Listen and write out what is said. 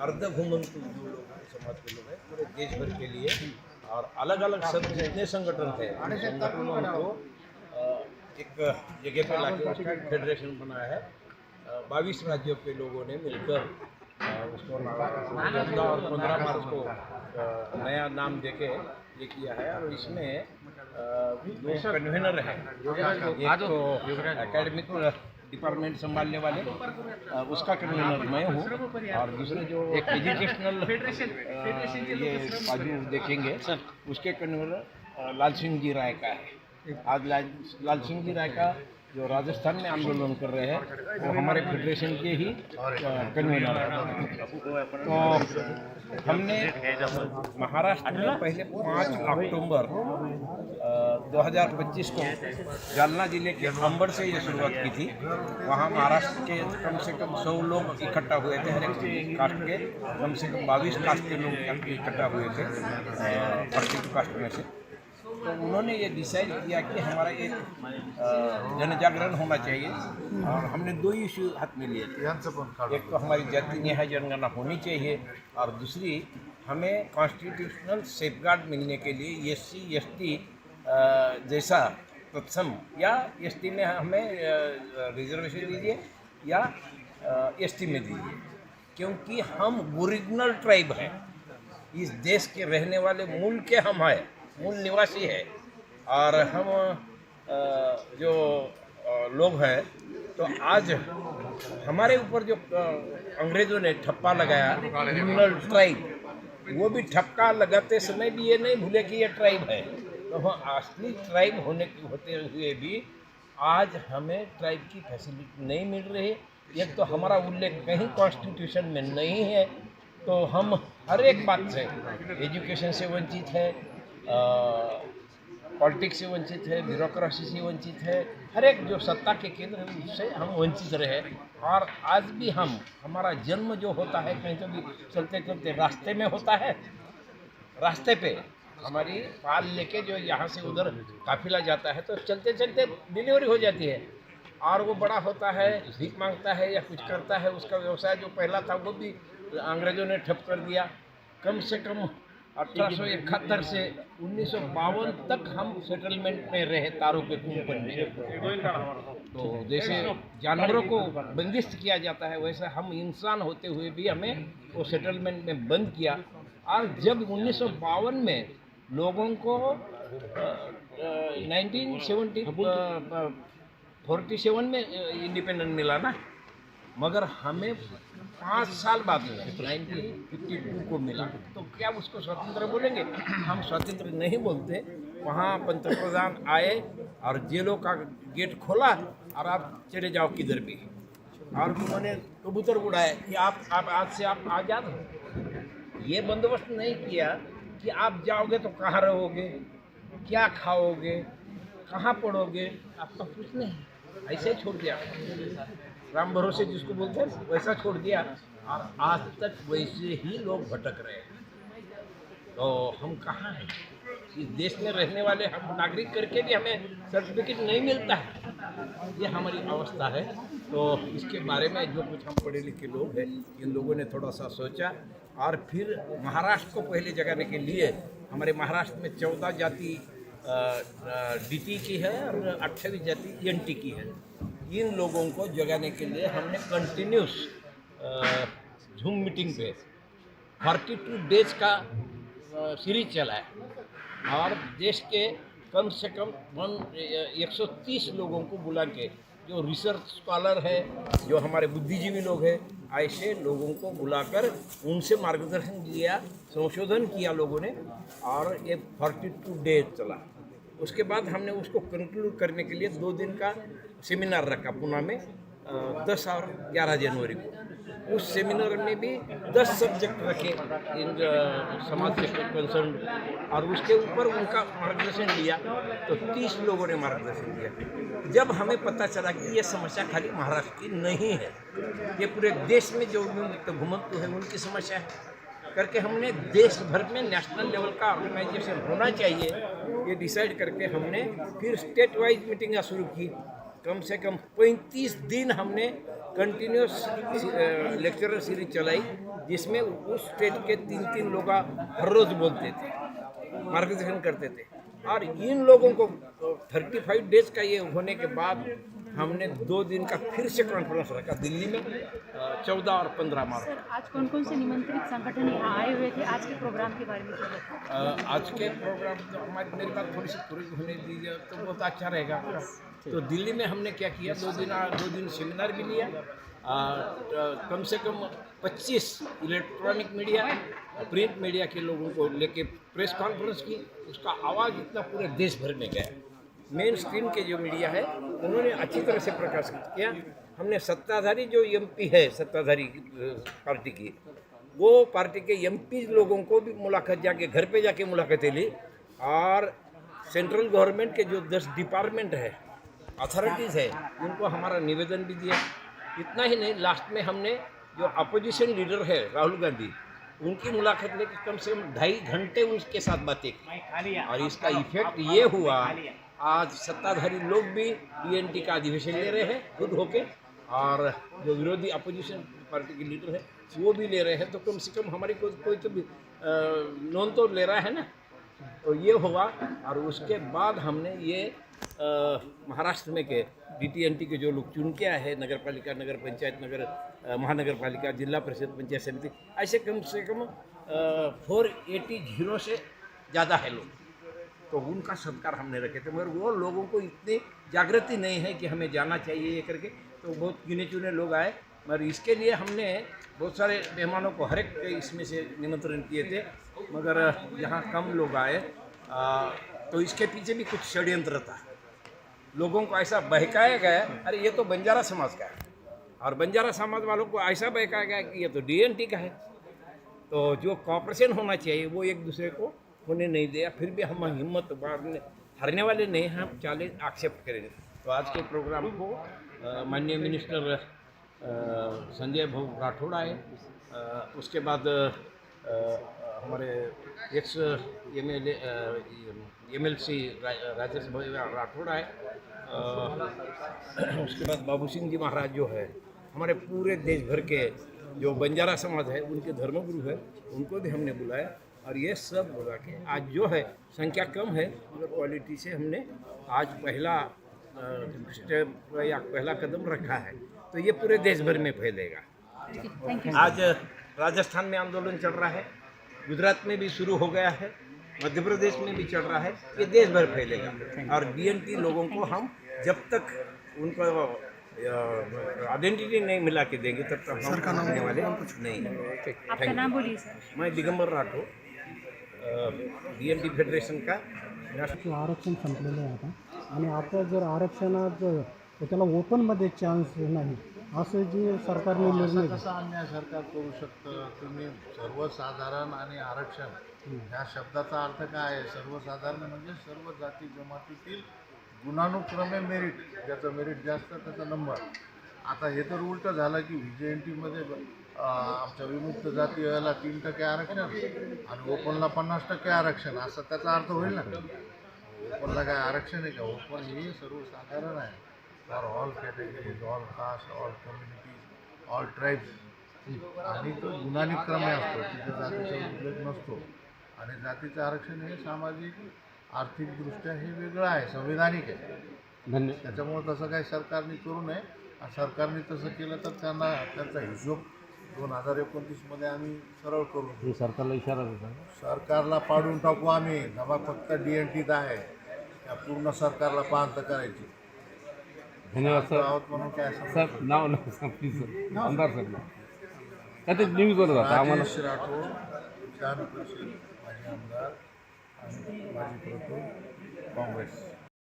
अर्ध घुमंतु जो लोग हैं, समाज के लोग हैं, पूरे देश भर के लिए और अलग अलग सब जितने संगठन थे उन संगठनों को एक जगह पे लाके उसका एक फेडरेशन बनाया है। 22 राज्यों के लोगों ने मिलकर उसको 14 और 15 मार्च को नया नाम देके ये किया है। और इसमें दो कन्वीनर हैं, एक तो एकेडमिक डिपार्टमेंट संभालने वाले, उसका कन्वीनर मैं हूँ, और दूसरे जो एक एजुकेशनल ये बाजू देखेंगे उसके कन्वीनर लाल सिंह जी राय का है। आज लाल सिंह जी राय का जो राजस्थान में आंदोलन कर रहे हैं वो हमारे फेडरेशन के ही कन्वीनर हैं। तो हमने महाराष्ट्र में पहले 5 अक्टूबर 2025 को जालना जिले के अंबड़ से ये शुरुआत की थी। वहाँ महाराष्ट्र के कम से कम 100 लोग इकट्ठा हुए थे, हर एक कास्ट के कम से कम 22 कास्ट के लोग इकट्ठा हुए थे 32 कास्ट में से। तो उन्होंने ये डिसाइड किया कि हमारा एक जन जागरण होना चाहिए, और हमने 2 इशू हाथ में लिए थे। एक तो हमारी जाति न्याय जनगणना होनी चाहिए, और दूसरी हमें कॉन्स्टिट्यूशनल सेफगार्ड मिलने के लिए SC ST जैसा तत्सम, या ST में हमें रिजर्वेशन दीजिए या ST में दीजिए, क्योंकि हम ओरिजिनल ट्राइब हैं, इस देश के रहने वाले मूल के हम हैं, मूल निवासी है। और हम जो लोग हैं, तो आज हमारे ऊपर जो अंग्रेज़ों ने ठप्पा लगाया क्रिमिनल ट्राइब, वो भी ठप्पा लगाते समय भी ये नहीं भूले कि ये ट्राइब है। तो हम असली ट्राइब होते हुए भी आज हमें ट्राइब की फैसिलिटी नहीं मिल रही। एक तो हमारा उल्लेख कहीं कॉन्स्टिट्यूशन में नहीं है, तो हम हर एक बात से, एजुकेशन से वंचित है, पॉलिटिक्स से वंचित है, ब्यूरोक्रेसी से वंचित है, हर एक जो सत्ता के केंद्र से हम वंचित रहे। और आज भी हमारा जन्म जो होता है कहीं तो भी चलते चलते रास्ते में होता है, रास्ते पे हमारी पाल लेके जो यहाँ से उधर काफिला जाता है, तो चलते चलते डिलीवरी हो जाती है, और वो बड़ा होता है, भीख मांगता है या कुछ करता है। उसका व्यवसाय जो पहला था वो भी अंग्रेज़ों ने ठप कर दिया। कम से कम 1871 से 1952 तक हम सेटलमेंट में रहे, तारों के कुंपन में। तो जैसे जानवरों को बंदिश किया जाता है, वैसे हम इंसान होते हुए भी हमें वो सेटलमेंट में बंद किया। और जब 1952 में लोगों को 1947 में इंडिपेंडेंस मिला ना, मगर हमें 5 साल बाद में 1952 को मिला। तो क्या उसको स्वतंत्र बोलेंगे? हम स्वतंत्र नहीं बोलते। वहाँ पंतप्रधान आए और जेलों का गेट खोला और आप चले जाओ किधर भी, और उन्होंने कबूतर उड़ाए कि आप आज से आप आज़ाद हो। ये बंदोबस्त नहीं किया कि आप जाओगे तो कहाँ रहोगे, क्या खाओगे, कहाँ पढ़ोगे, आपका कुछ नहीं, ऐसे ही छोड़ दिया। राम भरोसे जिसको बोलते हैं वैसा छोड़ दिया, और आज तक वैसे ही लोग भटक रहे हैं। तो हम कहाँ हैं? इस देश में रहने वाले हम नागरिक करके भी हमें सर्टिफिकेट नहीं मिलता है। ये हमारी अवस्था है। तो इसके बारे में जो कुछ हम पढ़े लिखे लोग हैं, इन लोगों ने थोड़ा सा सोचा, और फिर महाराष्ट्र को पहले जगाने के लिए हमारे महाराष्ट्र में 14 जाति DT की है और 28 जाति NT की है। इन लोगों को जगाने के लिए हमने कंटिन्यूस जूम मीटिंग पे 42 डेज का सीरीज चलाया, और देश के कम से कम 130 लोगों को बुला के, जो रिसर्च स्कॉलर है, जो हमारे बुद्धिजीवी लोग हैं, ऐसे लोगों को बुलाकर उनसे मार्गदर्शन दिया, संशोधन किया लोगों ने, और ये 42 डेज चला। उसके बाद हमने उसको कंक्लूड करने के लिए 2 दिन का सेमिनार रखा पुणे में 10 और 11 जनवरी को। उस सेमिनार में भी 10 सब्जेक्ट रखे इन समाज से कंसर्न, और उसके ऊपर उनका मार्गदर्शन लिया। तो 30 लोगों ने मार्गदर्शन दिया। जब हमें पता चला कि ये समस्या खाली महाराष्ट्र की नहीं है, ये पूरे देश में जो घुमंतु है उनकी समस्या है करके, हमने देश भर में नेशनल लेवल का ऑर्गेनाइजेशन होना चाहिए, ये डिसाइड करके हमने फिर स्टेट वाइज मीटिंगें शुरू की। कम से कम 35 दिन हमने कंटिन्यूस लेक्चरर सीरीज चलाई, जिसमें उस स्टेट के 3-3 लोग हर रोज बोलते थे, मार्गदर्शन करते थे। और इन लोगों को 35 डेज का ये होने के बाद हमने 2 दिन का फिर से कॉन्फ्रेंस रखा दिल्ली में 14 और 15 मार्च। सर, आज कौन कौन से निमंत्रित संगठन यहाँ आए हुए थे? आज के प्रोग्राम के बारे में क्या बताएं? आज के प्रोग्राम तो मेरी बात थोड़ी सी पूरी होने दीजिए तो बहुत अच्छा रहेगा। तो दिल्ली में हमने क्या किया, 2 दिन सेमिनार भी लिया, कम से कम 25 इलेक्ट्रॉनिक मीडिया, प्रिंट मीडिया के लोगों को लेके प्रेस कॉन्फ्रेंस की। उसका आवाज़ इतना पूरे देश भर में गया। मेन स्ट्रीम के जो मीडिया है उन्होंने अच्छी तरह से प्रकाशित किया। हमने सत्ताधारी जो एमपी है, सत्ताधारी पार्टी की, वो पार्टी के एमपी लोगों को भी मुलाकात जाके घर पे जाके मुलाकातें ली, और सेंट्रल गवर्नमेंट के जो 10 डिपार्टमेंट है, अथॉरिटीज़ है, उनको हमारा निवेदन भी दिया। इतना ही नहीं, लास्ट में हमने जो अपोजिशन लीडर है राहुल गांधी, उनकी मुलाकात लेकर कम से कम 2.5 घंटे उनके साथ बातें की। और इसका इफेक्ट ये हुआ, आज सत्ताधारी लोग भी डीएनटी का अधिवेशन ले रहे हैं खुद होके, और जो विरोधी अपोजिशन पार्टी के लीडर है वो भी ले रहे हैं। तो कम से कम हमारी कोई तो नोन तो ले रहा है ना। तो ये हुआ, और उसके बाद हमने ये महाराष्ट्र में के डीटीएनटी के जो लोग चुन के आए हैं, नगर पालिका, नगर पंचायत, महानगर पालिका, जिला परिषद, पंचायत समिति, ऐसे कम से कम 480 से ज़्यादा है लोग। तो उनका सत्कार हमने रखे थे, मगर वो लोगों को इतनी जागृति नहीं है कि हमें जाना चाहिए ये करके। तो बहुत गिने चुने लोग आए, मगर इसके लिए हमने बहुत सारे मेहमानों को हर एक इसमें से निमंत्रण किए थे, मगर यहाँ कम लोग आए। तो इसके पीछे भी कुछ षड्यंत्र था। लोगों को ऐसा बहकाया गया, अरे ये तो बंजारा समाज का है, और बंजारा समाज वालों को ऐसा बहकाया गया कि ये तो डीएनटी का है। तो जो कॉपरेशन होना चाहिए वो एक दूसरे को होने नहीं दिया। फिर भी हम हिम्मत हारने वाले नहीं हैं, हम चैलेंज एक्सेप्ट करेंगे। तो आज के प्रोग्राम को माननीय मिनिस्टर संजय भाऊ राठौड़ आए, उसके बाद हमारे एक्स एमएलसी राजेश भाई राठौड़ आए, उसके बाद बाबू सिंह जी महाराज जो है, हमारे पूरे देश भर के जो बंजारा समाज है उनके धर्मगुरु है, उनको भी हमने बुलाया। और ये सब बुला के आज जो है संख्या कम है, मगर क्वालिटी से हमने आज पहला स्टेप या पहला कदम रखा है। तो ये पूरे देश भर में फैलेगा। आज राजस्थान में आंदोलन चल रहा है, गुजरात में भी शुरू हो गया है, मध्य प्रदेश में भी चल रहा है, ये देश भर फैलेगा। और डीएनटी लोगों को हम जब तक उनको आइडेंटिटी नहीं मिला के देंगे तब तक हम आने वाले नहीं। आपका नाम बोलिए सर। मैं दिगंबर राठौर, डीएनटी फेडरेशन का आरक्षण संपलेलं आहे आता, आणि आता जर आरक्षणात त्याला ओपनमध्ये चान्स नाही असं जे सरकारने निर्णय कसा अन्याय सरकार करू शकतं? तुम्ही सर्वसाधारण आणि आरक्षण ह्या शब्दाचा अर्थ काय आहे? सर्वसाधारण म्हणजे सर्व जाती जमातीतील गुणानुक्रमे मेरिट, ज्याचं मेरिट जास्त त्याचा नंबर। आता हे तर उलटं झालं की व्हीजेएनटीमध्ये आमच्या विमुक्त जाती याला 3% आरक्षण आणि ओपनला 50% आरक्षण, असं त्याचा अर्थ होईल ना? ओपनला काय आरक्षण आहे का? ओपन हे सर्वसाधारण आहे, for all categories, all cast, all communities, all tribes, आणि तो गुणानुक्रमे असतो, तिथे जातीचा उल्लेख नसतो। आणि जातीचं आरक्षण हे सामाजिक आर्थिकदृष्ट्या हे वेगळं आहे, संविधानिक आहे। त्याच्यामुळे तसं काही सरकारने करू नये। सरकारने तसं केलं तर त्यांना त्यांचा हिशोब 2029 आम्ही सरळ करू। सरकारला इशारा देता सरकारला पाडून टाकू आम्ही, नवा फक्त डीएनटीत आहे, त्या पूर्ण सरकारला पाहत करायची। धन्यवाद सर। आहोत म्हणून काय सर नाव प्लीज सर, आमदार सर काय ते न्यूज बोलत होता आम्हाला। राजेश राठोड, विधान परिषद माजी आमदार आणि माजी प्रमुख काँग्रेस।